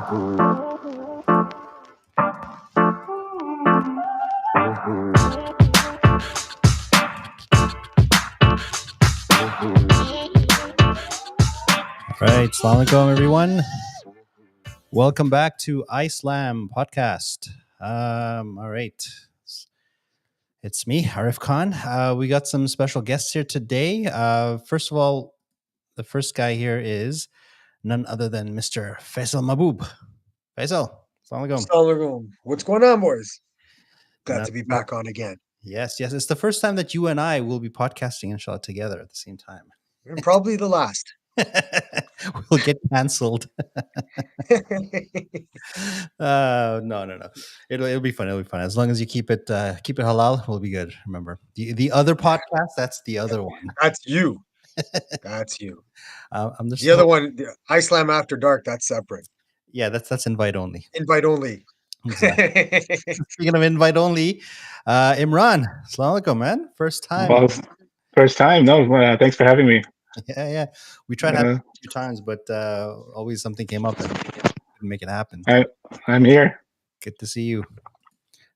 Right, Assalamu alaikum, everyone. Welcome back to iSlam podcast. All right, it's me, Arif Khan. We got some special guests here today. First of all, the first guy here is none other than Mr. Faisal Mahboob. Faisal, Assalamu alaikum. Assalamualaikum. What's going on, boys? Glad Not- to be back on again. Yes, it's the first time that you and I will be podcasting, inshallah, together at the same time. And probably the last. We'll get cancelled. No. It'll be fun. It'll be fun. As long as you keep it halal, we'll be good. Remember the other podcast. That's the other one. That's you. That's you. I'm just The other one, the iSlam After Dark, that's separate. Yeah, that's invite only. Invite only. Exactly. Speaking of invite only, Imran, assalamu alaikum, man. First time. Well, first time. No, thanks for having me. Yeah. We tried having it 2 times, but always something came up and couldn't make it happen. I'm here. Good to see you.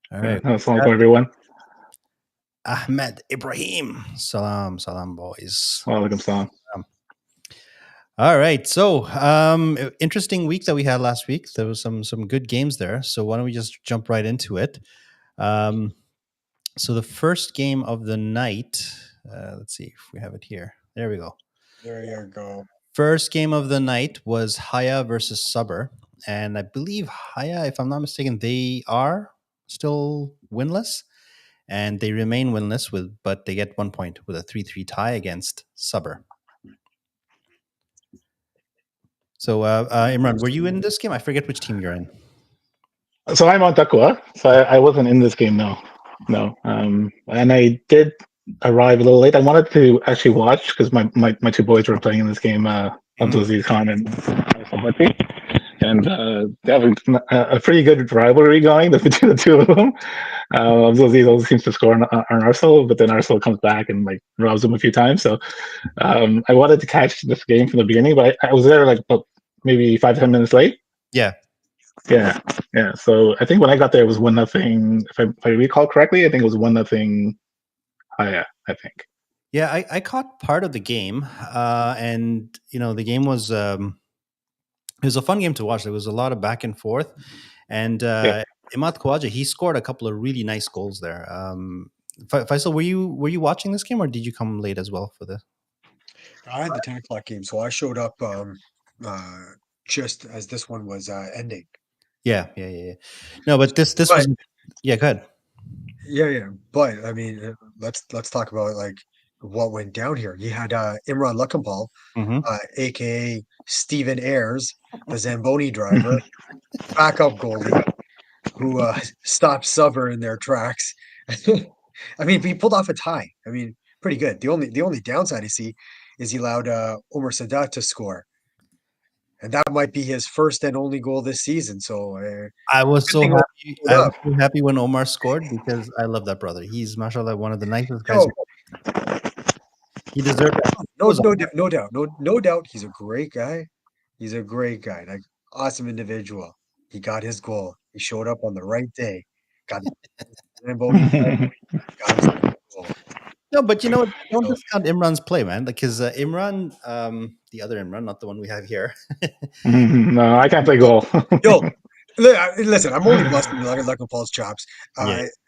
All right. Assalamu alaikum, everyone. Ahmed Ibrahim. Salam, boys. Walaikum salam. All right. So, interesting week that we had last week. There was some good games there. So why don't we just jump right into it? So the first game of the night, let's see if we have it here. There we go. There you go. First game of the night was Haya versus Sabr. And I believe Haya, if I'm not mistaken, they are still winless. And they remain winless, but they get 1 point with a 3-3 tie against Sabr. So, Imran, were you in this game? I forget which team you're in. So I'm on Taqwa. So I wasn't in this game, no. And I did arrive a little late. I wanted to actually watch because my 2 boys were playing in this game, Abdulaziz Khan and Sabati. And they have a pretty good rivalry going between the 2 of them. Abdulaziz always seems to score on Arsenal, but then Arsenal comes back and robs them a few times. So I wanted to catch this game from the beginning, but I was there about maybe 5-10 minutes late. Yeah. So I think when I got there, it was 1-0. If I recall correctly, I think it was 1-0. I think. Yeah, I caught part of the game, and the game was it was a fun game to watch. There was a lot of back and forth, and Imad Khawaja, he scored a couple of really nice goals there. Faisal, were you watching this game, or did you come late as well for the? I had the 10 o'clock game, so I showed up just as this one was ending. Yeah. No, but this was. Yeah, go ahead. Yeah. But I mean, let's talk about what went down here. You had Imran Lukampal, aka Stephen Ayres, the Zamboni driver, backup goalie, who stopped Sabr in their tracks. I mean, he pulled off a tie. I mean, pretty good. The only downside I see is he allowed Omar Sadat to score. And that might be his first and only goal this season. So I was so happy. I was so happy when Omar scored because I love that brother. He's, mashallah, one of the nicest guys. He deserved it. No doubt. He's a great guy. Like, awesome individual. He got his goal. He showed up on the right day. Got his goal. No, but don't discount Imran's play, man. Because Imran, the other Imran, not the one we have here. No, I can't play goal. Yo, listen, I'm only busting Lukampal's chops.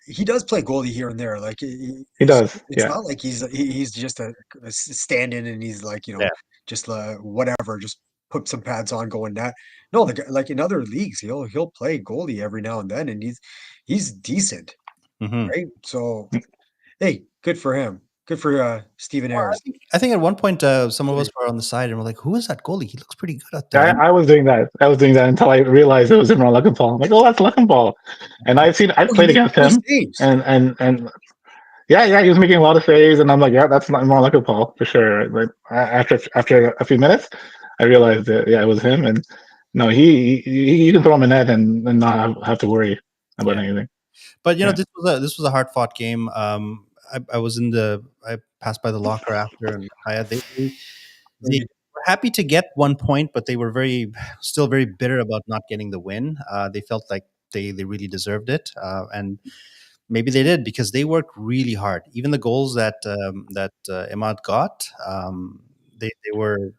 He does play goalie here and there. Like he does. It's not like he's just a stand-in and he's just whatever, just put some pads on, going that. No, like in other leagues, he'll play goalie every now and then, and he's decent, right? So, hey, good for him. Good for Stephen Ayres. I think at one point some of us were on the side and we're like, "Who is that goalie? He looks pretty good out there." I was doing that. until I realized it was Imran Lukampal. I'm like, "Oh, that's Lukampal," and I played against him, and yeah, he was making a lot of saves, and I'm like, "Yeah, that's Imran Lukampal for sure." But after a few minutes, I realized that it was him, and no, he can throw him a net and not have to worry about anything. But this was a hard fought game. I passed by the locker after, and they were happy to get 1 point, but they were still very bitter about not getting the win. They felt like they really deserved it, and maybe they did because they worked really hard. Even the goals that Imad got, they were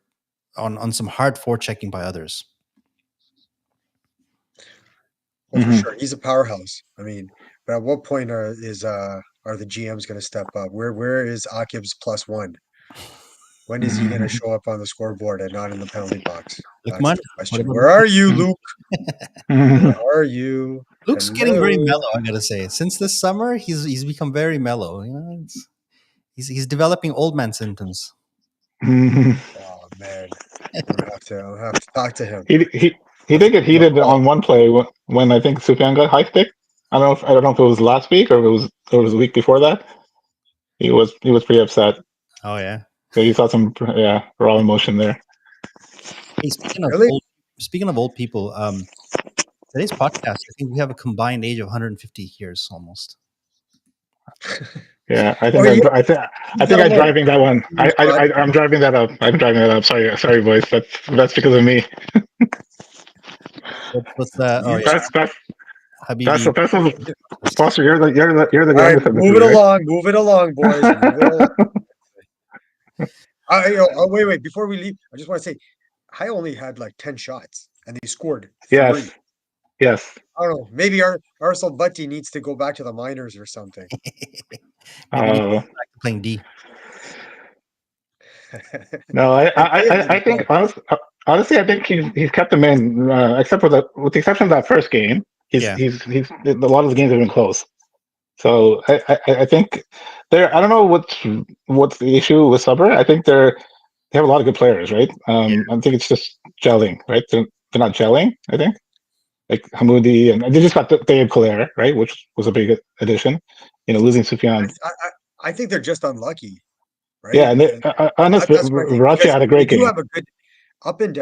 on some hard forechecking by others. Well, for sure, he's a powerhouse. I mean, but at what point are the GMs going to step up? Where is Akib's +1? When is he going to show up on the scoreboard and not in the penalty box? That's Lukman, the question. Where are you, Luke? Where are you? Luke's getting very mellow. I gotta say, since this summer, he's become very mellow. You know, he's developing old man symptoms. Oh man, I'll have to talk to him. He did get heated on one play when I think Sufyan got high stick. I don't know if it was last week or if it was the week before that. He was pretty upset. Oh yeah. So you saw some raw emotion there. Hey, speaking of old people, today's podcast, I think we have a combined age of 150 years almost. Yeah, I think I'm driving that one. I'm driving that up. I'm driving that up. Sorry, boys. That's because of me. What's that? Oh, that's Habibi. Foster, you're the youngest. Right, move it along, boys. Wait. Before we leave, I just want to say, I only had like 10 shots, and they scored 3. Yes. I don't know. Maybe Arsal Bhatti needs to go back to the minors or something. Back to playing D. No, I think honestly, I think he's kept them in, except with the exception of that first game. He's a lot of the games have been close. So I think I don't know what's the issue with Sabr. I think they have a lot of good players, right? I think it's just gelling, right? They're not gelling, I think. Like Hamoudi, and they just got Dave Collier, right, which was a big addition. Losing Sufyan. I think they're just unlucky, right? Yeah, and honestly, Rachi had a great game. They do have a good up and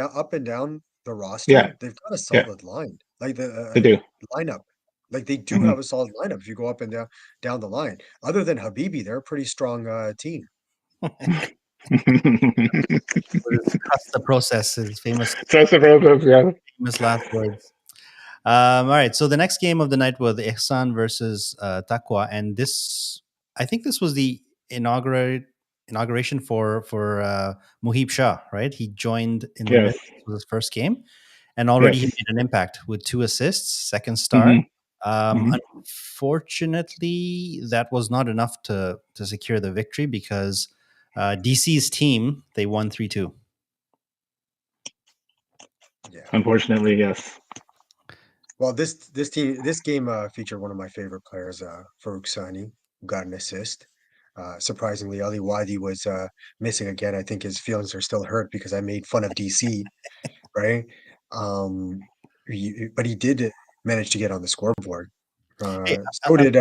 down the roster. Yeah. They've got a solid line, like they do lineup. Like they do have a solid lineup. If you go up and down the line, other than Habibi, they're a pretty strong team. Trust the process is famous. Trust the process, yeah. Famous last words. All right, so the next game of the night was the Ihsan versus Taqwa, and I think this was the inauguration for Muhib Shah, right? He joined in the middle of his first game, and already he made an impact with 2 assists, second star. Unfortunately, that was not enough to secure the victory because DC's team, they won 3-2. Yeah. Unfortunately, yes. Well, this game featured one of my favorite players, Farouk Sani, who got an assist. Surprisingly, Ali Wadi was missing again. I think his feelings are still hurt because I made fun of DC, right? But he did manage to get on the scoreboard. So did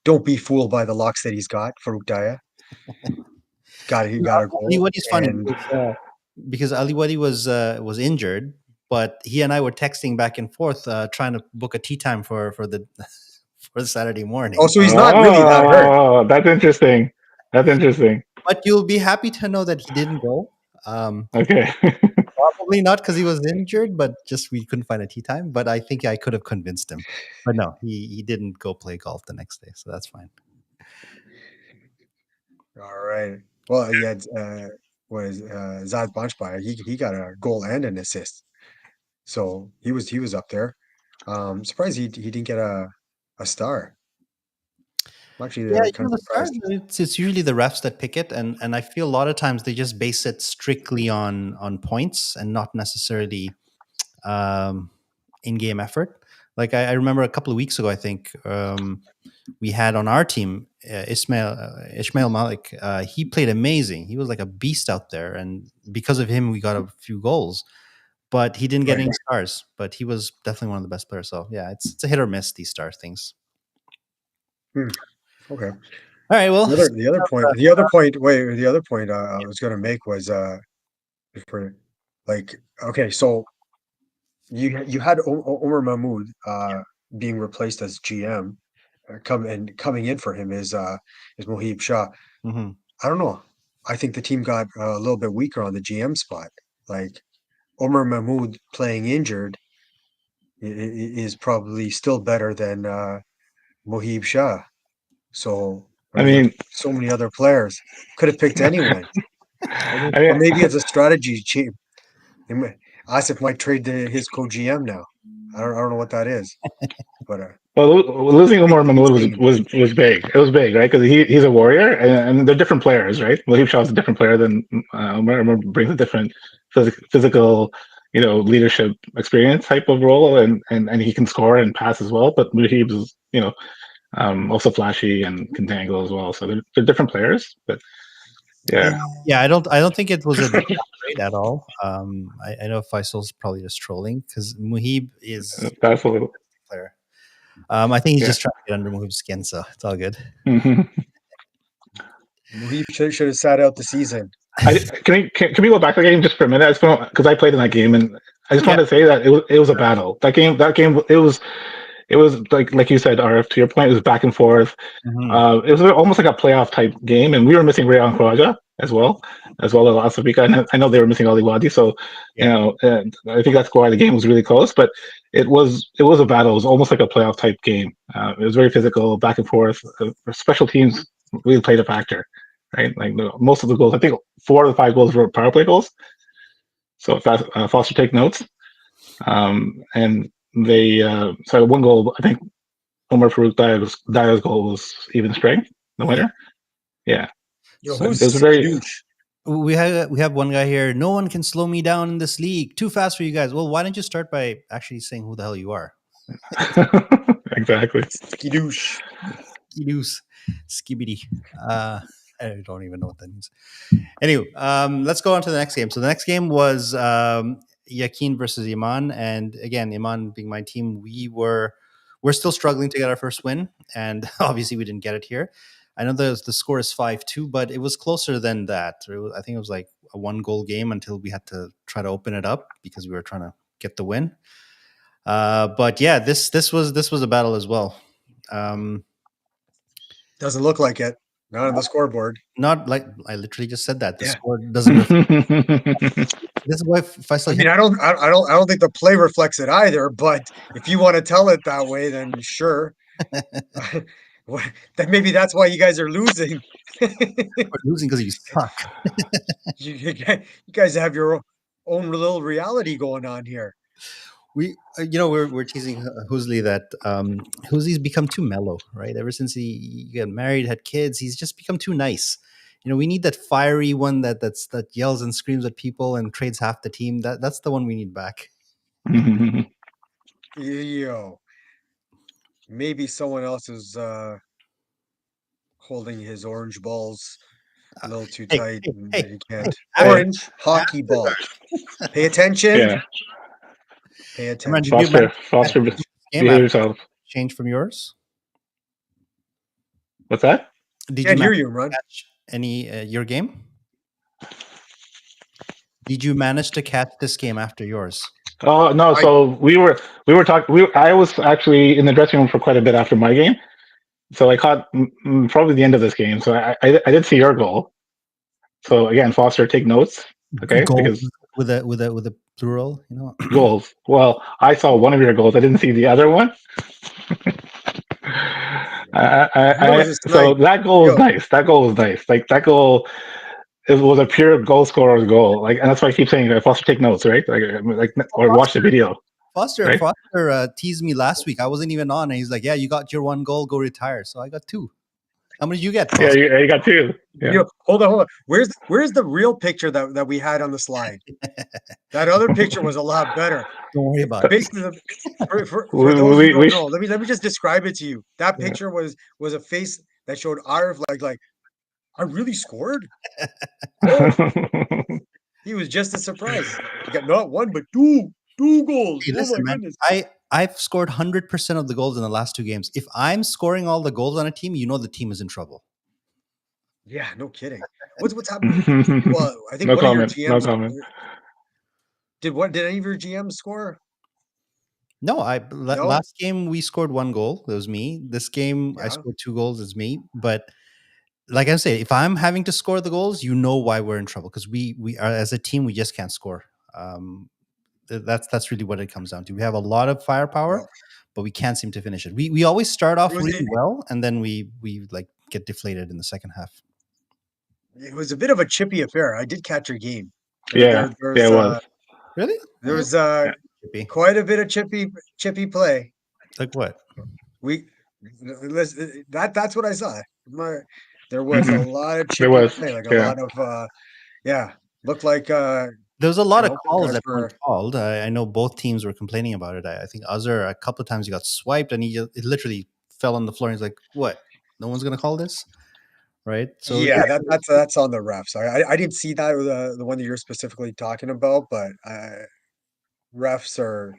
Don't Be Fooled by the Locks that he's got, Farouk Daya. He got a goal. Ali Wadi's funny because Ali Wadi was injured. But he and I were texting back and forth, trying to book a tea time for the Saturday morning. Oh, so he's not really that hurt. Oh, that's interesting. But you'll be happy to know that he didn't go. Okay. Probably not because he was injured, but just we couldn't find a tea time. But I think I could have convinced him. But no, he didn't go play golf the next day, so that's fine. All right. Well, he had Zad Banchbaya. He got a goal and an assist. So he was up there. Surprised he didn't get a star. Actually, kind of surprised. It's usually the refs that pick it, and I feel a lot of times they just base it strictly on points and not necessarily in-game effort. Like I remember a couple of weeks ago, I think we had on our team Ishmael Malik. He played amazing. He was like a beast out there, and because of him, we got a few goals. But he didn't get any stars. But he was definitely one of the best players. So yeah, it's a hit or miss, these star things. Okay. All right. Well, the other point I was going to make was so you had Omar Mahmoud being replaced as GM. Coming in for him is Muhib Shah. Mm-hmm. I don't know. I think the team got a little bit weaker on the GM spot. like Omar Mahmoud playing injured is probably still better than Mohib Shah. So I mean, so many other players could have picked anyone, I or mean, maybe it's a strategy change. Asif might trade his co-GM now. I don't know what that is, but losing Umar Mahmoud staying in. was big. It was big, right? Because he's a warrior, and they're different players, right? Wahib Shah is a different player than Umar. Umar brings a different physical, leadership experience type of role, and he can score and pass as well. But Wahib is, also flashy and can dangle as well. So they're different players, but yeah. Yeah, I don't think it was a trade at all. I know Faisal's probably just trolling because Muhib is That's a little. a player. I think he's Yeah. just trying to get under Muhib's skin, so it's all good. He should have sat out the season. Can we go back to the game just for a minute? Because I played in that game, and I just wanted to say that it was a battle. That game, it was like you said, RF. To your point, it was back and forth. It was almost like a playoff type game, and we were missing Rayan Khwaja as well as Asafika. And I know they were missing Ali Wadi, so and I think that's why the game was really close. But it was a battle. It was almost like a playoff type game. It was very physical, back and forth. Special teams really played a factor, right? Like most of the goals, I think 4 of the 5 goals were power play goals. So Foster, take notes. And they so one goal, I think Omar Farouk Dia's goal was even strength, the winner. Yeah. Yo, So who's it was very douche? We have one guy here. No one can slow me down in this league. Too fast for you guys. Well, why don't you start by actually saying who the hell you are? exactly. Douche. Skibidi. I don't even know what that means. Anyway, let's go on to the next game. So the next game was Yakin versus Iman, and again, Iman being my team, we're still struggling to get our first win, and obviously we didn't get it here. I know the score is 5-2, but it was closer than that. I think it was like a 1-goal game until we had to try to open it up because we were trying to get the win. But yeah, this was a battle as well. Doesn't look like it. Not on the scoreboard. Not like I literally just said that. The Yeah. score doesn't reflect. This is why Faisal. I mean, I don't think the play reflects it either. But if you want to tell it that way, then sure. Then maybe that's why you guys are losing. We're losing because you suck. You guys have your own little reality going on here. We're teasing Housley that Housley's become too mellow, right? Ever since he got married, had kids, he's just become too nice. We need that fiery one that yells and screams at people and trades half the team. That's the one we need back. Yo, maybe someone else is holding his orange balls a little too tight. Hey, you can't. Orange hockey ball. Pay attention. Yeah. Pay attention. Foster, behave yourself. Change from yours. What's that? Can't hear you, Imran. Any your game? Did you manage to catch this game after yours? Oh no! So we were talking. I was actually in the dressing room for quite a bit after my game, so I caught probably the end of this game. So I did see your goal. So again, Foster, take notes, okay? Goals because with a plural, goals. Well, I saw one of your goals. I didn't see the other one. So that goal was nice. That goal was nice. Like that goal. It was a pure goal scorer's goal, and that's why I keep saying, Foster, take notes, right? Or watch the video. Foster teased me last week. I wasn't even on, and he's like, "Yeah, you got your 1 goal. Go retire." So I got 2. How many did you get, Foster? Yeah, you got 2. Yeah. Yo, hold on. Where's the real picture that we had on the slide? That other picture was a lot better. Don't worry about it. For those who don't know, let me just describe it to you. That picture was a face that showed Arif like I really scored. He was just as surprised. He got not 1 but 2 goals. Hey, listen, man, I've scored 100% of the goals in the last 2 games. If I'm scoring all the goals on a team, the team is in trouble. Yeah, no kidding. What's happening? Well, I think no one comment. of your GMs. No comment. Did any of your GMs score? No, last game we scored 1 goal. It was me. This game I scored 2 goals. It's me. But like I say, if I'm having to score the goals, why we're in trouble, because we are, as a team, we just can't score. That's really what it comes down to. We have a lot of firepower, but we can't seem to finish it. We always start off really well, and then we like get deflated in the second half. It was a bit of a chippy affair. I did catch your game. It was. Really? There was quite a bit of chippy play. Like what? That's what I saw. There was a lot of chippy play, like a lot of looked like there was a lot of calls that weren't called. I know both teams were complaining about it. I think Azar a couple of times he got swiped and it literally fell on the floor. And he's like, "What? No one's gonna call this?" Right? So that's on the refs. I didn't see that the one that you're specifically talking about, but refs are.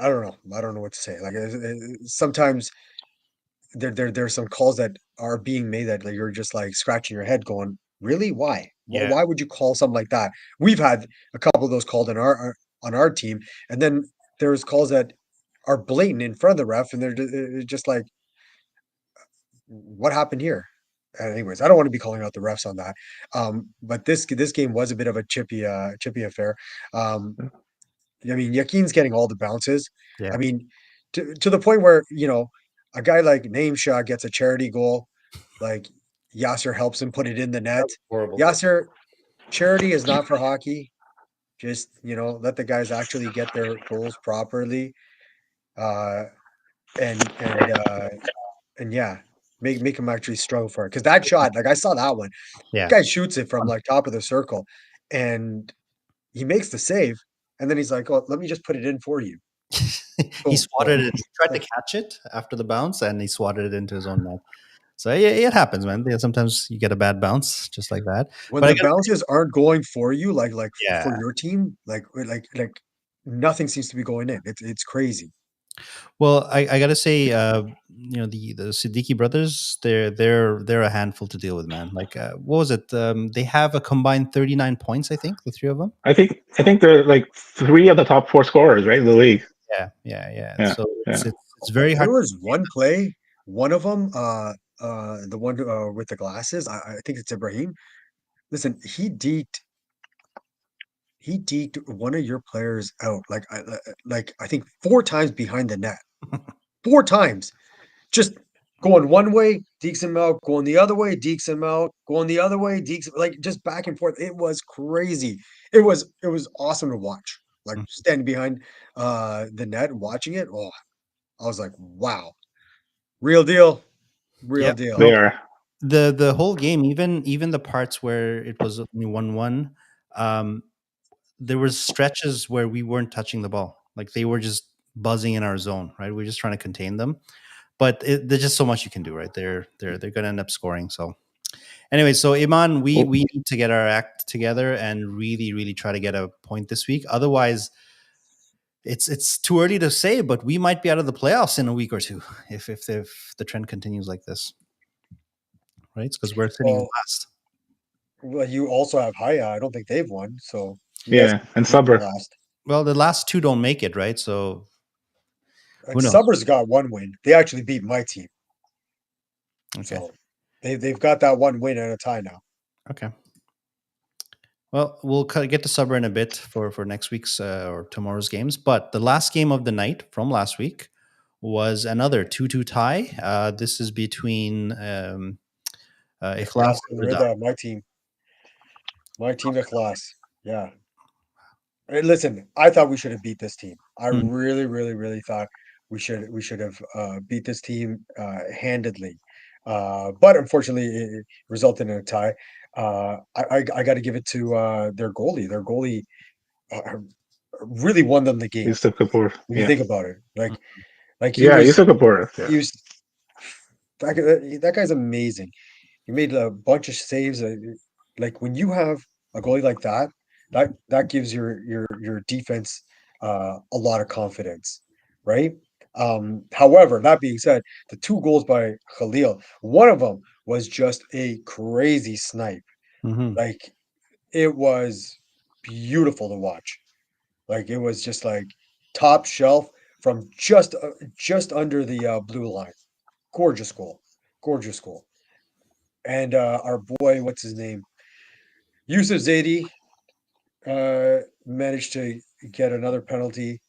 I don't know. I don't know what to say. Like sometimes there's some calls that are being made that like, you're just like scratching your head, going, "Really? Why? Yeah. Why would you call something like that?" We've had a couple of those called on our team, and then there's calls that are blatant in front of the ref, and they're just like, "What happened here?" Anyways, I don't want to be calling out the refs on that. But this game was a bit of a chippy affair. I mean, Yakin's getting all the bounces. Yeah. I mean, to the point where, a guy like Naeem Shah gets a charity goal, like Yasser helps him put it in the net. Yasser, charity is not for hockey. Just, let the guys actually get their goals properly. And yeah, make him actually struggle for it. Because that shot, like I saw that one. Yeah. The guy shoots it from like top of the circle and he makes the save. And then he's like, "Oh, let me just put it in for you." He swatted it. He tried to catch it after the bounce, and he swatted it into his own net. So yeah, it happens, man. Sometimes you get a bad bounce, just like that. When the bounces aren't going for you, like for your team, like nothing seems to be going in. It's crazy. Well, I gotta say, the Siddiqui brothers, they're a handful to deal with, man. Like, what was it? They have a combined 39 points, I think, the three of them. I think they're like 3 of the top 4 scorers, right, in the league. Yeah. So it's very hard. There was one play, one of them, the one with the glasses. I think it's Ibrahim. Listen, he deked one of your players out like I think 4 times behind the net. 4 times. Just going one way, dekes him out, going the other way, dekes him out, going the other way, dekes, like just back and forth. It was crazy. It was awesome to watch. Like standing behind the net and watching it. Oh, I was like, wow. Real deal. Real deal. They are. The whole game, even the parts where it was only 1-1, there was stretches where we weren't touching the ball. Like they were just buzzing in our zone, right? We're just trying to contain them. But there's just so much you can do, right? They're going to end up scoring. So anyway, so Iman, we need to get our act together and really, really try to get a point this week. Otherwise, it's too early to say, but we might be out of the playoffs in a week or two if the trend continues like this. Right? It's because we're sitting last. Well, you also have Haya. I don't think they've won. So and Sabr. Well, the last 2 don't make it, right? So Subr's got 1 win. They actually beat my team. Okay. So they've got that 1 win and a tie now. Okay. Well, we'll get to Sabr in a bit for next week's or tomorrow's games. But the last game of the night from last week was another 2-2 tie. This is between Ikhlas and my team. My team, Ikhlas. Yeah. Hey, listen, I thought we should have beat this team. I really, really, really thought we should have beat this team handedly. But unfortunately, it resulted in a tie. I got to give it to their goalie. Their goalie really won them the game. Yusuf Kapoor. When you think about it, Yusuf Kapoor. He was that guy's amazing. He made a bunch of saves. Like when you have a goalie like that, that gives your defense a lot of confidence, right? However, that being said, the 2 goals by Khalil, one of them was just a crazy snipe. Like it was beautiful to watch. Like it was just like top shelf from just under the blue line. Gorgeous goal. And our boy, what's his name? Yusuf Zaidi. managed to get another penalty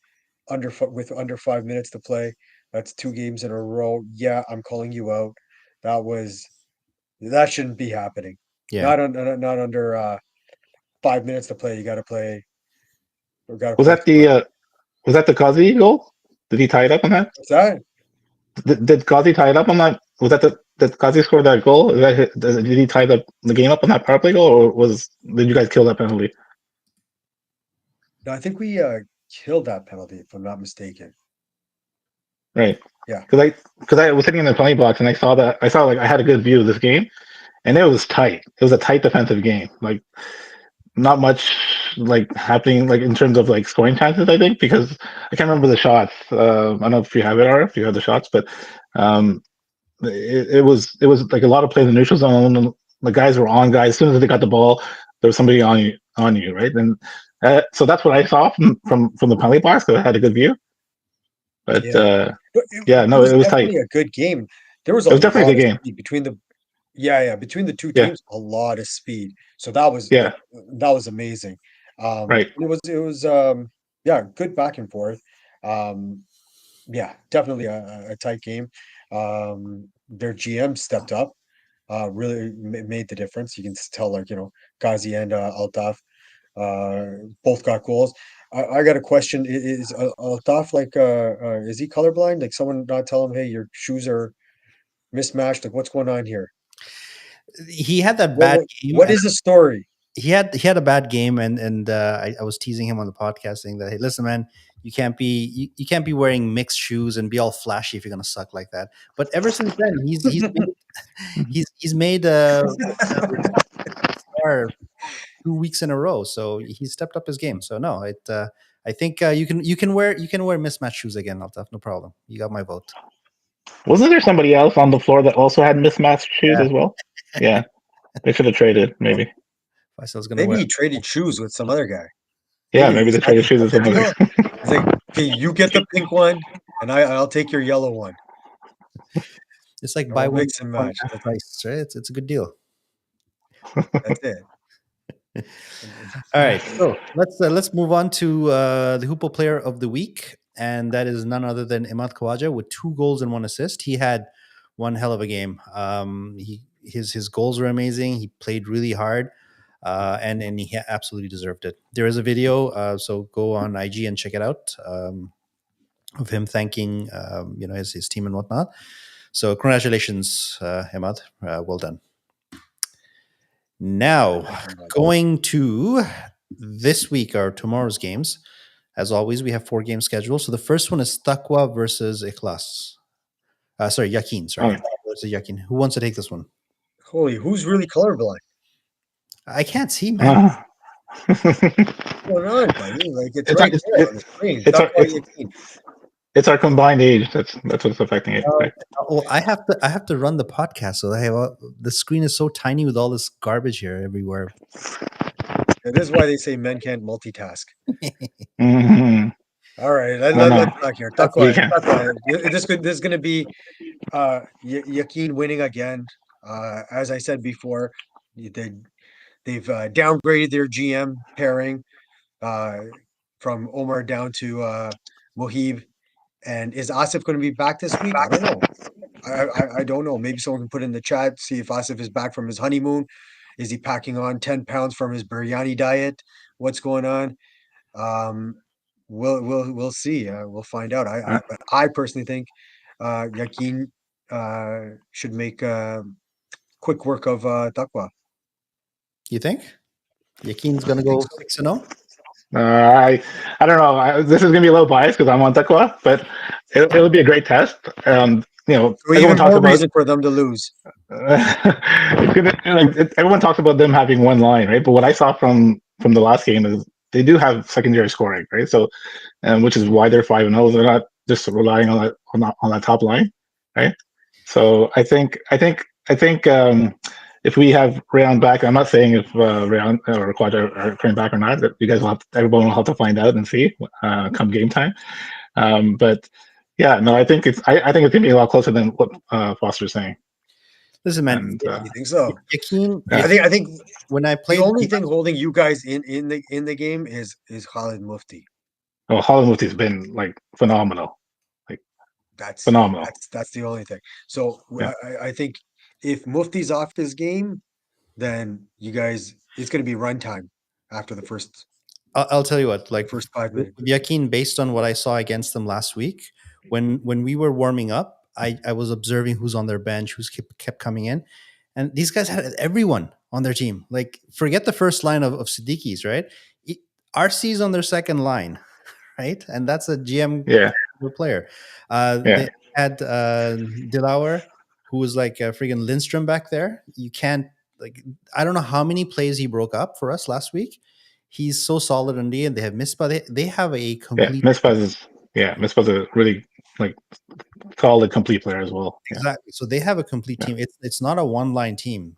with under 5 minutes to play. That's 2 games in a row. Yeah, I'm calling you out. That shouldn't be happening. Yeah. Not under 5 minutes to play. You got to play. We got to Was play. that the Kazi goal? Did he tie it up on that? What's that? Did Kazi tie it up on that? Was that did Kazi score that goal? Did he tie the game up on that power play goal, or did you guys kill that penalty? No, I think we killed that penalty, if I'm not mistaken. Right. Yeah. Because I was sitting in the penalty box and I saw I had a good view of this game, and it was tight. It was a tight defensive game. Like not much like happening like in terms of like scoring chances. I think because I can't remember the shots. I don't know if you have it or if you have the shots, but it was like a lot of plays in the neutral zone. The guys were on guys as soon as they got the ball. There was somebody on you, right? And so that's what I saw from the penalty box. So I had a good view. But it was tight. A good game. There was it was definitely a good game between the two teams. A lot of speed. So that was amazing. Right. It was good back and forth. Definitely a tight game. Their GM stepped up, really made the difference. You can tell, like, Ghazi and Altaf both got goals. I got a question. Is Altaf like is he colorblind? Like someone not tell him, hey, your shoes are mismatched? Like what's going on here? He had that bad game. What is the story? He had a bad game, and I was teasing him on the podcast saying that, hey, listen, man, you can't be wearing mixed shoes and be all flashy if you're gonna suck like that. But ever since then, he's made a star 2 weeks in a row. So he stepped up his game. So no, I think you can wear mismatched shoes again, Altaf. No problem. You got my vote. Wasn't there somebody else on the floor that also had mismatched shoes as well? Yeah, they should have traded maybe. Maybe he traded shoes with some other guy. Yeah, maybe they traded shoes with some other guy. It's like, okay, you get the pink one, and I'll take your yellow one. It's like buy one, mix and match. Price, right? It's a good deal. That's it. All right, so let's move on to the Hoopo Player of the Week, and that is none other than Imad Khawaja with 2 goals and 1 assist. He had one hell of a game. His goals were amazing. He played really hard, and he absolutely deserved it. There is a video, so go on IG and check it out, of him thanking his team and whatnot. So congratulations, Imad. Well done. Now, going to this week or tomorrow's games. As always, we have 4 games scheduled. So the first one is Taqwa versus Ikhlas. Yakin. Sorry, versus Yakin. Who wants to take this one? Holy, who's really colorblind? I can't see, man. What's going on, buddy? Like it's right there on the screen. It's our combined age. That's what's affecting it. Well, I have to run the podcast, so the screen is so tiny with all this garbage here everywhere. This is why they say men can't multitask. Mm-hmm. All right, let's talk here. This is going to be Yakin winning again. As I said before, they've downgraded their GM pairing from Omar down to Mohib. And is Asif going to be back this week? I don't know. I don't know. Maybe someone can put in the chat, see if Asif is back from his honeymoon. Is he packing on 10 pounds from his biryani diet? What's going on? We'll see. We'll find out. I personally think Yakin should make quick work of Taqwa. You think Yakin's going to go 6-0? I don't know. This is going to be a little biased because I'm on Taqwa, but it'll be a great test. So everyone talks about reason for them to lose. Everyone talks about them having one line, right? But what I saw from the last game is they do have secondary scoring, right? So, which is why they're 5-0. They're not just relying on that top line, right? So I think if we have Rayon back, I'm not saying if Rayon or Khawaja are coming back or not. That you guys everyone will have to find out and see come game time. But yeah, no, I think it's going to be a lot closer than what Foster's saying. Listen, man. And You think so? Yakin, I think when I the played, only thing holding you guys in the game is Khalid Mufti. well, Holland Mufti's been like phenomenal, That's phenomenal. that's the only thing. So Yeah. I think if Mufti's off his game, then you guys it's going to be runtime after the I'll tell you what, like first 5 minutes. Yakin, based on what I saw against them last week, when we were warming up, I was observing who's on their bench, who's kept coming in, and these guys had everyone on their team. Like, forget the first line of Siddiquis, right? RC's on their second line, right? And that's a GM Yeah. player. Yeah. They had Dilauer, who was like a freaking Lindstrom back there. You can't, like, I don't know how many plays he broke up for us last week. He's so solid on D, and they have Mispa. They have a Yeah. complete Mispa's a really like solid complete player as well. Yeah. exactly. So they have a complete Yeah. team. It's not a one line team.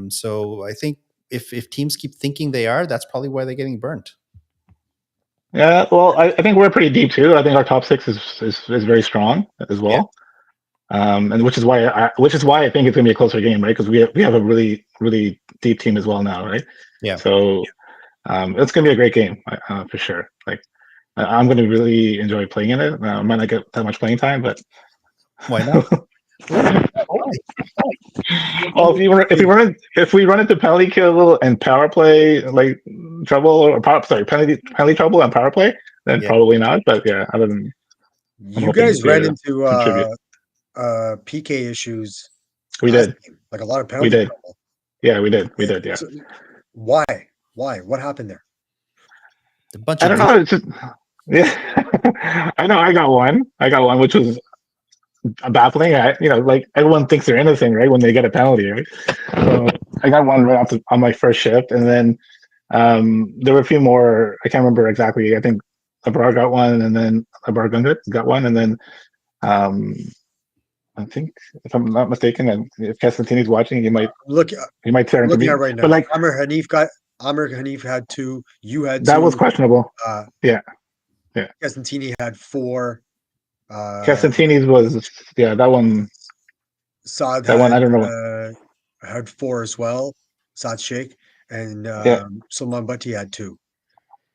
So I think if teams keep thinking they are, that's probably why they're getting burnt. Yeah, well, I think we're pretty deep too. I think our top six is very strong as well, and which is why I think it's gonna be a closer game, right? Because we have a really deep team as well now, right? Yeah. So it's gonna be a great game for sure. Like I'm gonna really enjoy playing in it. I might not get that much playing time, but Why not? well, if we run into penalty kill and power play like trouble or penalty trouble and power play, then probably not. But yeah, other than you guys ran into contribute. PK issues. We did. Game, like a lot of penalty. We did. Trouble. Yeah, we did. We did. Yeah. So, why? What happened there? I don't know. It's just, yeah. I know. I got one, which was baffling. Like everyone thinks they're innocent, right? When they get a penalty, right? So I got one right on my first shift, and then there were a few more. I can't remember exactly. I think Abrar got one, and then Abrar Gungit got one, and then I think, if I'm not mistaken, and if Castantini's watching, he might tear into me. At right now. But like Amr Hanif had 2. You had 2. That was questionable. Yeah. Castantini had 4. Castantini's was that one. Saad that one I don't know. Had 4 as well. Saad Sheikh and Salman Bhatti had 2.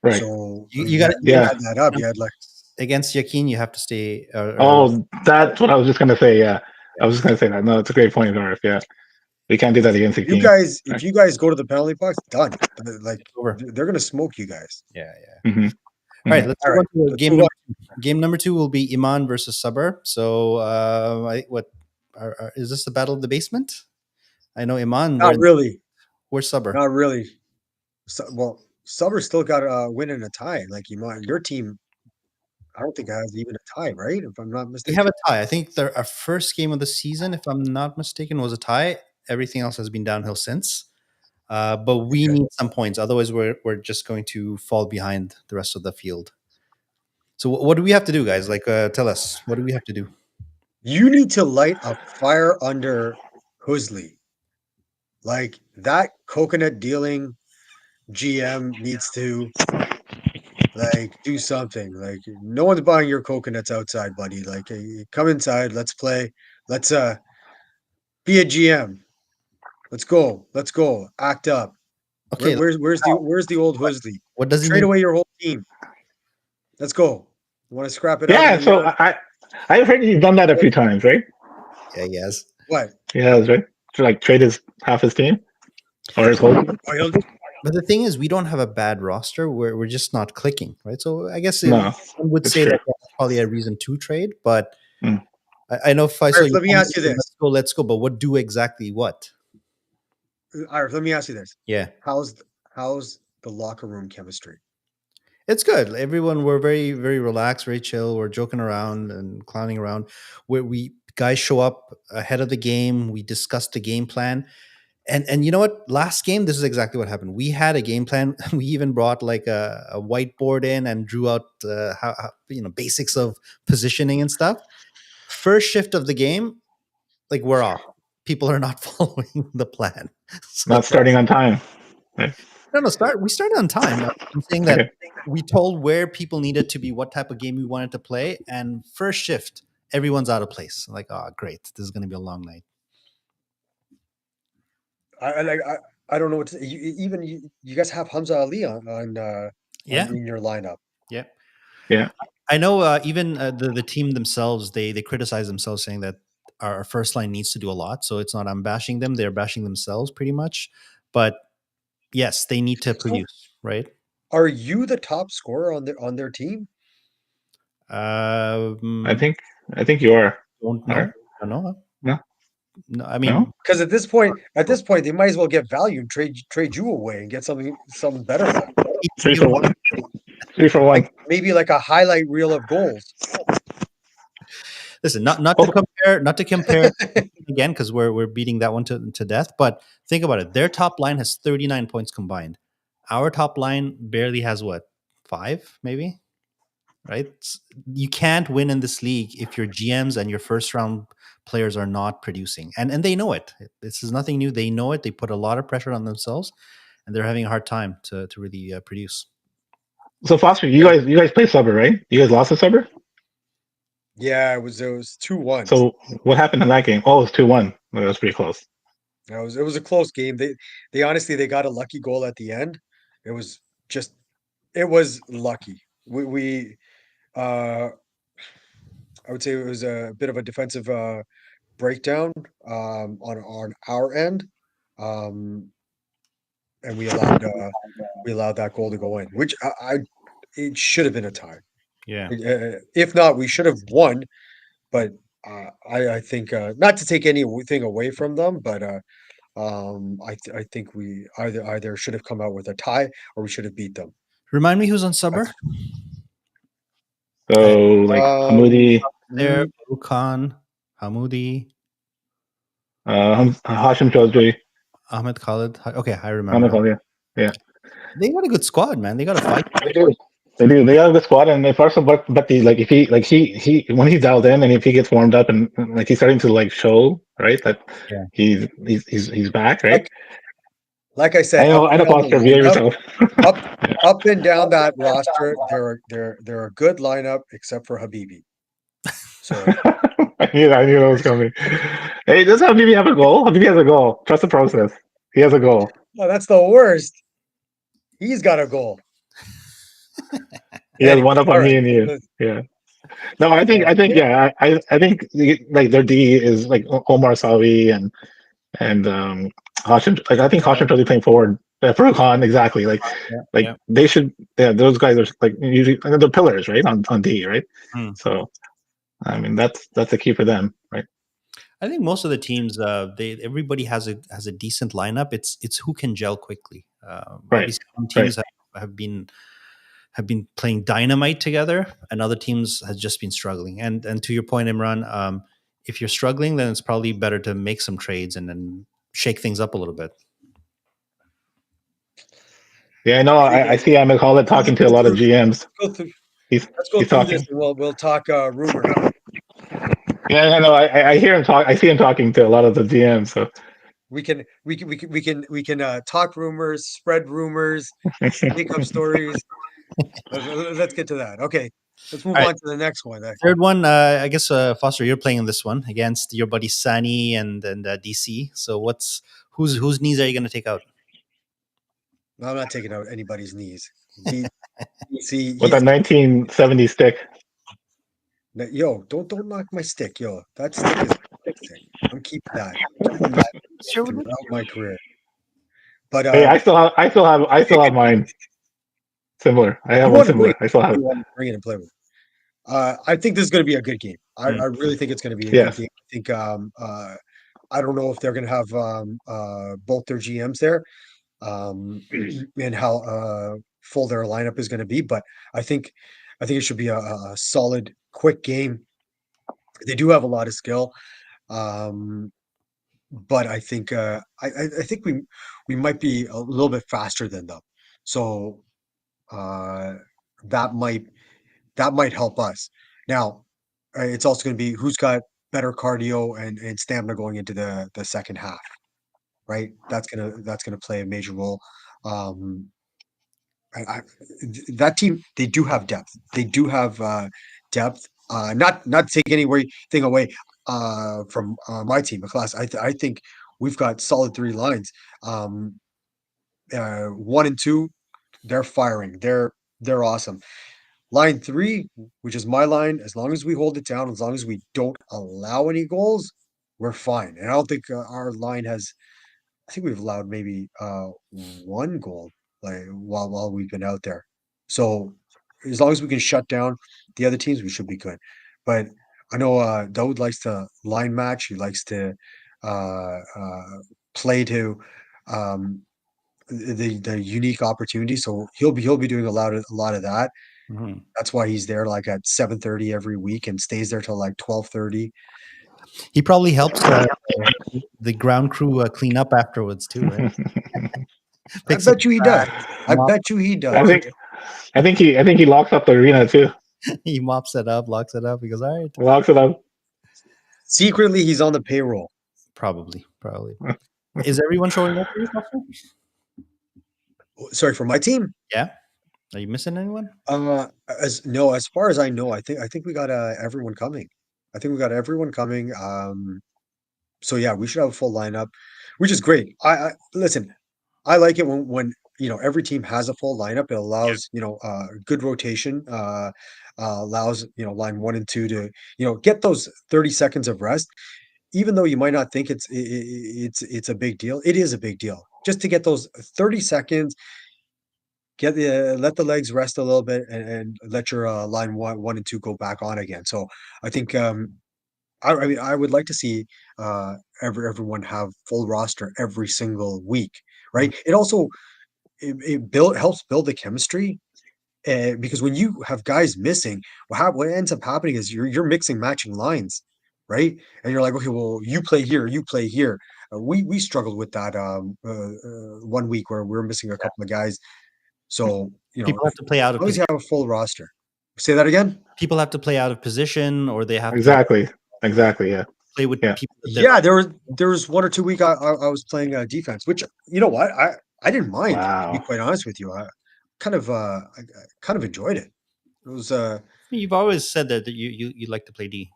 Right. So you got add that up. You had like against Yakin, you have to stay. That's what I was just gonna say. Yeah, I was just gonna say that. No, it's a great point, Arif. Yeah, we can't do that against Yakin. If you guys go to the penalty box, done. Like they're gonna smoke you guys. Yeah. Mm-hmm. All right, let's go to game. Game number 2 will be Iman versus Sabr. So, is this the battle of the basement? I know Iman. Not really. Where's Sabr? Not really. Well, Sabr still got a win and a tie. Like Iman, your team, I don't think it has even a tie, right? If I'm not mistaken. We have a tie. I think our first game of the season, if I'm not mistaken, was a tie. Everything else has been downhill since. But we need some points. Otherwise, we're just going to fall behind the rest of the field. So what do we have to do, guys? Like, tell us. What do we have to do? You need to light a fire under Husley. Like, that coconut dealing GM needs to, like, do something. Like, no one's buying your coconuts outside, buddy. Like, come inside. Let's play. Let's be a GM. Let's go. Act up. Okay. Where's the old Husley? What does he trade away your whole team? Let's go. You want to scrap it? Yeah. So I've heard you've done that a few times, right? Yeah. Yes. What? Yeah, that's right. To like trade half his team or his whole. But the thing is, we don't have a bad roster. We're just not clicking, right? So I guess one would say that that's probably a reason to trade. But I know if I saw let me ask you this. Let's go. But what do exactly what? Arif, let me ask you this. Yeah. How's the locker room chemistry? It's good. Everyone, we're very, very relaxed, very chill. We're joking around and clowning around. We guys show up ahead of the game. We discuss the game plan. And you know what? Last game, this is exactly what happened. We had a game plan. We even brought like a whiteboard in and drew out how basics of positioning and stuff. First shift of the game, like we're off. People are not following the plan. So, not starting on time. Yeah. No, we started on time. I'm saying that we told where people needed to be, what type of game we wanted to play, and first shift, everyone's out of place. Like, oh, great. This is going to be a long night. I don't know what to, you guys have Hamza Ali in your lineup. Yeah. Yeah. I know even the team themselves, they criticize themselves saying that our first line needs to do a lot. So it's not I'm bashing them, they're bashing themselves pretty much. But yes, they need to So produce, right? are you the top scorer on their team? I Um, think you are. don't know. Or? Don't know. No. No, I No. mean, Because at this point, they might as well get value and trade you away and get something better back. 3-for-1. 3-for-1. Like maybe like a highlight reel of goals. listen, not to compare again because we're beating that one to death. But think about it. Their top line has 39 points combined. Our top line barely has what, 5 maybe, right? You can't win in this league if your GMs and your first round players are not producing, and they know it. This is nothing new. They know it. They put a lot of pressure on themselves, and they're having a hard time to really produce. So Foster, you guys play Subber, right? You guys lost to Subber? Yeah, it was 2-1. So what happened in that game? Oh, it was 2-1. That was pretty close. It was a close game. They honestly they got a lucky goal at the end. It was just it was lucky. We I would say it was a bit of a defensive breakdown on our end. Um and we allowed that goal to go in, which it should have been a tie. Yeah. If not, we should have won. But I think not to take anything away from them, but I think we either should have come out with a tie or we should have beat them. Remind me who's on Subber? So like Hamoudi, there, Khan, Hamoudi, Hashim Chaudhry, Ahmed Khalid. Okay, I remember. Ahmed, yeah. They got a good squad, man. They got a fight. They do. They have a good squad, and first of all, but like if he when he's dialed in and if he gets warmed up and like he's starting to like show right that he's back, right? Like I said, I know Foster, behave yourself. Up and down that roster, they're a good lineup except for Habibi. So I knew that was coming. Hey, does Habibi have a goal? Habibi has a goal. Trust the process. He has a goal. Oh, that's the worst. He's got a goal. He has one up on me and you. Yeah. No, I think yeah. I think like their D is like Omar Sawi and Hashim. Like I think Hashim totally playing forward. Farooq Khan, exactly. They should. Yeah, those guys are like usually they're pillars, right? On D, right? So, I mean that's the key for them, right? I think most of the teams, everybody has a decent lineup. It's who can gel quickly. Obviously, some teams have been playing dynamite together, and other teams has just been struggling. And to your point, Imran, if you're struggling, then it's probably better to make some trades and then shake things up a little bit. Yeah, I know. I see Ahmed Khalid talking to a lot of GMs. Let's go through talking. this and we'll talk rumor. Yeah, I know. I hear him talk. I see him talking to a lot of the GMs. So we can talk rumors, spread rumors, make up stories. Let's get to that. Okay, let's move on to the next one. Third one, I guess Foster, you're playing in this one against your buddy Sani and DC. So whose knees are you going to take out? No, I'm not taking out anybody's knees. DC with that 1970 stick. Yo, don't knock my stick, yo. That stick is a stick. I'm keeping that throughout my career. But hey, I still have mine. Similar. I have one similar. I still have it. Bring it and play with. I think this is going to be a good game. I really think it's going to be a good game. I think I don't know if they're going to have both their GMs there, and how full their lineup is going to be. But I think it should be a solid, quick game. They do have a lot of skill, but I think I think we might be a little bit faster than them. So that might help us. Now, it's also going to be who's got better cardio and stamina going into the second half, right? That's gonna play a major role. That team, they do have depth. They do have depth. Not to take anything away from my team, McClass. I think we've got solid 3 lines. 1 and 2, they're firing. They're awesome. Line 3, which is my line, as long as we hold it down, as long as we don't allow any goals, we're fine. And I don't think our line has. I think we've allowed maybe 1 goal like while we've been out there. So as long as we can shut down the other teams, we should be good. But I know Daoud likes to line match. He likes to uh, uh, play to the unique opportunity. So he'll be doing a lot of that. Mhm. That's why he's there like at 7:30 every week and stays there till like 12:30. He probably helps the ground crew clean up afterwards too, right? I Picks up bet you he does. I bet you he does. I think he locks up the arena too. he mops it up, locks it up. He goes, all right. Locks it up. Secretly, he's on the payroll. Probably. Is everyone showing up for you, Foster? Sorry, for my team. Yeah. Are you missing anyone? As far as I know, I think we got everyone coming. I think we got everyone coming. So yeah, we should have a full lineup, which is great. I listen. I like it when every team has a full lineup. It allows good rotation. Allows line 1 and 2 to get those 30 seconds of rest. Even though you might not think it's a big deal, it is a big deal just to get those 30 seconds. Let the legs rest a little bit and let your line 1 and 2 go back on again. So I think I mean I would like to see everyone have full roster every single week, right? It also helps build the chemistry. Because when you have guys missing, what ends up happening is you're mixing matching lines, right? And you're like, okay, well, you play here, you play here. We struggled with that 1 week where we were missing a couple of guys. So People have to play out as of long as you position. have a full roster. Say that again. People have to play out of position, or they have Exactly. to Yeah. play with Yeah. people. Yeah, there was 1 or 2 week I was playing defense, which you know what I didn't mind. To be Wow. quite honest with you, I kind of enjoyed it. It was You've always said that you like to play D.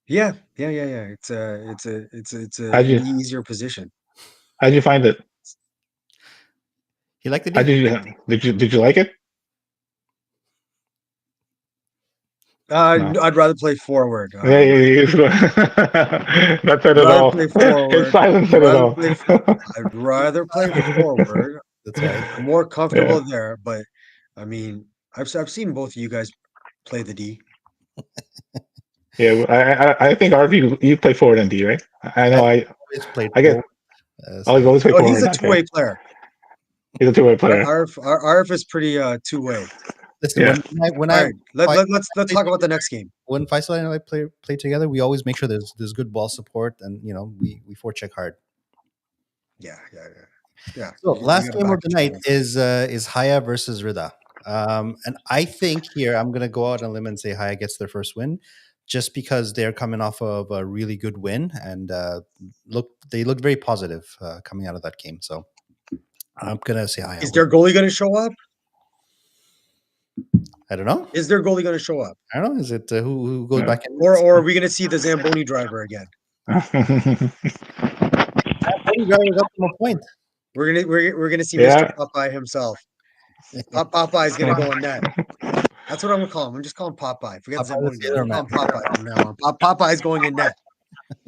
yeah. It's How'd an you easier position. how'd you find it? You like the How D? did you like it? No. I'd rather play forward. Yeah, that said it Rather all. play His forward. silence said it Rather all. play. I'd rather play forward. That's right. I'm more Yeah. comfortable there. But I mean, I've seen both of you guys play the D. Yeah, I think RV you play forward and D, right? I know I always played I get forward. I always play Oh, forward. he's a Okay. two-way player. He's a two-way player. RF is pretty two-way. Listen, Yeah. when All I right, let's talk about the next game. when Faisal and I play together, we always make sure there's good ball support, and we forecheck hard. Yeah. So You last gotta game back of the each night other. is Haya versus Rida, and I think here I'm gonna go out on a limb and say Haya gets their first win, just because they're coming off of a really good win, and they look very positive coming out of that game. So I'm gonna say Haya. Is their goalie going to show up? I don't know. Is their goalie going to show up? I don't know. Is it who goes Yeah. back in? Or are we going to see the Zamboni driver again? Driver's up to a point. We're gonna see Yeah. Mr. Popeye himself. Popeye is gonna go in net. That's what I'm gonna call him. I'm just calling Popeye. Forget Popeye Zamboni. the sailor I'm calling Popeye from now on. Popeye is going in net.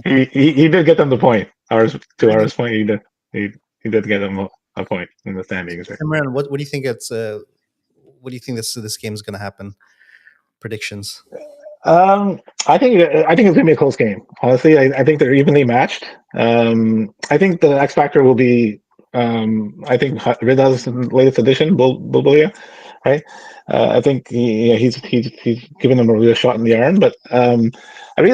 He did get them the point. Ours point. He did get them a point in the standings. Right? Imran, what do you think what do you think this game is going to happen? Predictions. I think it's gonna be a close game. Honestly, I think they're evenly matched. I think the X factor will be. I think Rida's latest addition, Bulbulia, right? I think he's giving them a real shot in the arm. But I really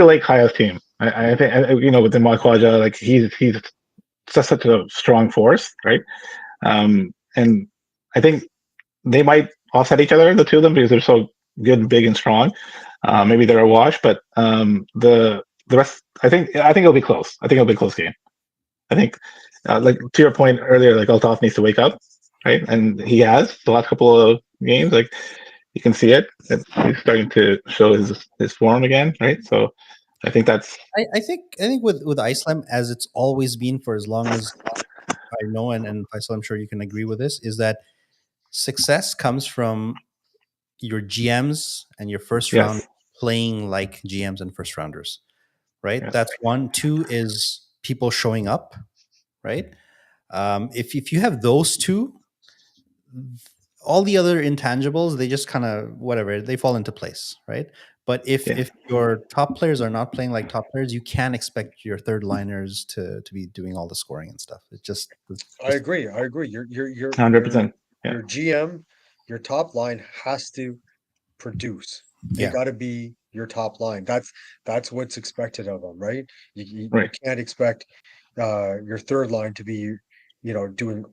like Haya's team. I think with the Makwaja, like he's just such a strong force, right? And I think they might offset each other, the two of them, because they're so good, big, and strong. Maybe they're a wash, but the rest, I think it'll be close. I think it'll be a close game. I think, like to your point earlier, like Altaf needs to wake up, right? And he has the last couple of games. Like you can see it. He's starting to show his form again, right? So I think that's. I think with Iceland, as it's always been for as long as I know, and Faisal, I'm sure you can agree with this, is that success comes from your GMs and your first round playing like GMs and first rounders, right? Yes. That's one. Two is people showing up, right? If you have those two, all the other intangibles, they just kind of whatever, they fall into place, right? But if your top players are not playing like top players, you can't expect your third liners to be doing all the scoring and stuff. I agree. Your 100%. Your GM, your top line has to produce. They got to be your top line. That's what's expected of them, right? You can't expect your third line to be, doing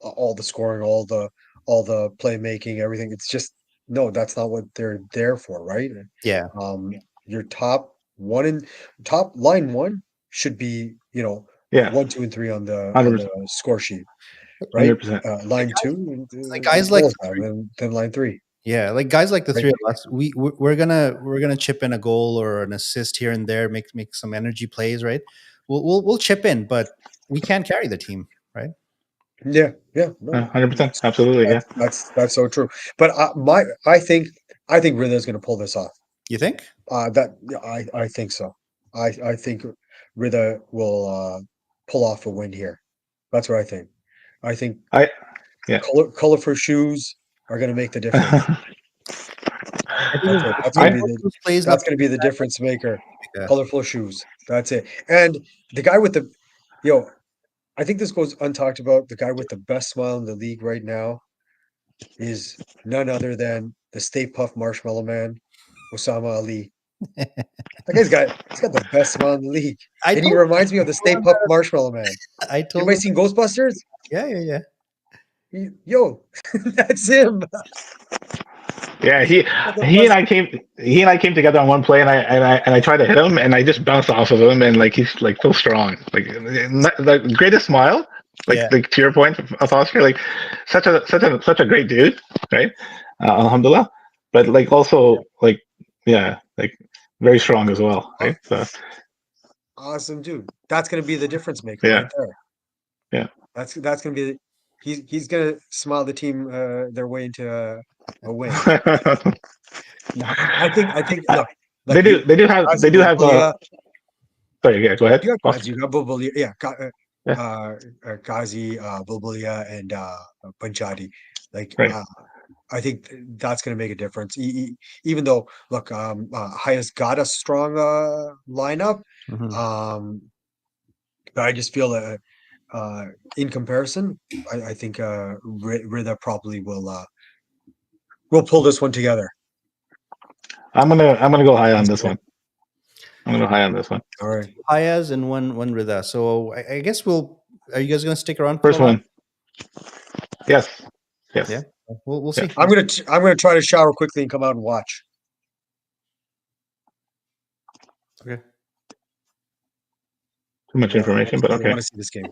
all the scoring, all the playmaking, everything. It's just no, that's not what they're there for, right? Yeah. Your top line one should be, 1, 2, and 3 on the score sheet, right? 100%. Line 2, like guys like then line 3. Yeah, like guys like the three of us, we're gonna chip in a goal or an assist here and there, make some energy plays, right? We'll chip in, but we can't carry the team, right? Yeah, no, 100%, absolutely, that's so true. But I think Rida is going to pull this off. You think? I think so. I think Rida will pull off a win here. That's what I think. I think colorful shoes are going to make the difference. That's going to be the difference maker. Yeah. Colorful shoes. That's it. And the guy with the, I think this goes untalked about. The guy with the best smile in the league right now is none other than the Stay Puft Marshmallow Man, Osama Ali. That guy's got the best smile in the league. And he reminds me of the Stay Puft Marshmallow Man. Anybody seen Ghostbusters? Yeah. Yo, that's him. Yeah, he and I came together on one play, and I tried to hit him, and I just bounced off of him, and like he's like so strong, like the greatest smile, like to your point of Oscar, like such a great dude, right? Alhamdulillah, but like also like very strong as well, right? So awesome, dude. That's gonna be the difference maker right there. Yeah, that's gonna be. He's gonna smile the team their way into a win. I think. Look, they do have. Sorry, go ahead. You got Bulbulia, Ghazi, Bulbulia, and Panchadi. Like, I think that's going to make a difference. Even though, look, Haya's got a strong lineup, but I just feel that in comparison, I think Rida probably will pull this one together. I'm gonna go high on this one. I'm gonna go high on this one. All right, Hayas and one Rida. So I guess are you guys gonna stick around? First one. Yes. Yeah. We'll see. I'm gonna try to shower quickly and come out and watch. Okay. Too much information, but okay. I want to see this game.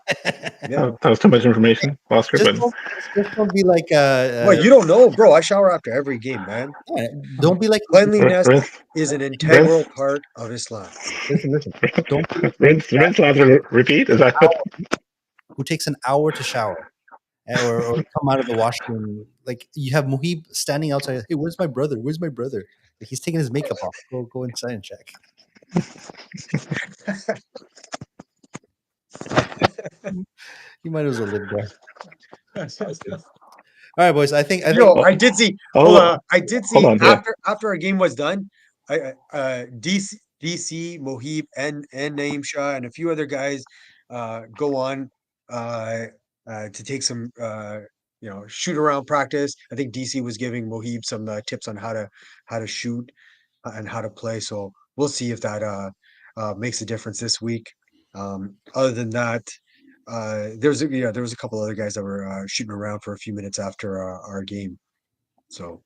That was too much information, Oscar. Just don't be like. Well, you don't know, bro. I shower after every game, man. Yeah, don't be like. Cleanliness is an integral part of Islam. Listen. Don't rinse, repeat. Is that who takes an hour to shower, or come out of the washroom? Like you have Mohib standing outside. Hey, where's my brother? Where's my brother? Like, he's taking his makeup off. Go inside and check. You might as well live there. All right, boys. I think. I did see. After our game was done, DC, Mohib, and Naeem Shah and a few other guys go on to take some shoot around practice. I think DC was giving Mohib some tips on how to shoot and how to play. So we'll see if that makes a difference this week. Other than that, there was a couple other guys that were shooting around for a few minutes after our game. So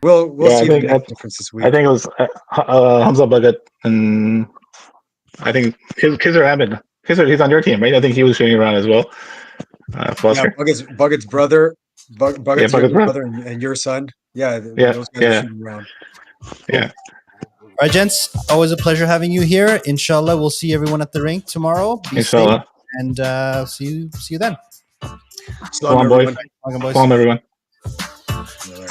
we'll see if it makes a difference this week. I think it was Hamza Bhagat, and I think Khizr Ahmed. Khizr, he's on your team, right? I think he was shooting around as well. Bhagat's brother, Bhagat's brother, and your son. Those guys are shooting around. Yeah. All right, gents. Always a pleasure having you here. Inshallah, we'll see everyone at the rink tomorrow. Be Inshallah. safe, and see you then. Salam, everyone. Welcome, boys. Salam, everyone. Yeah.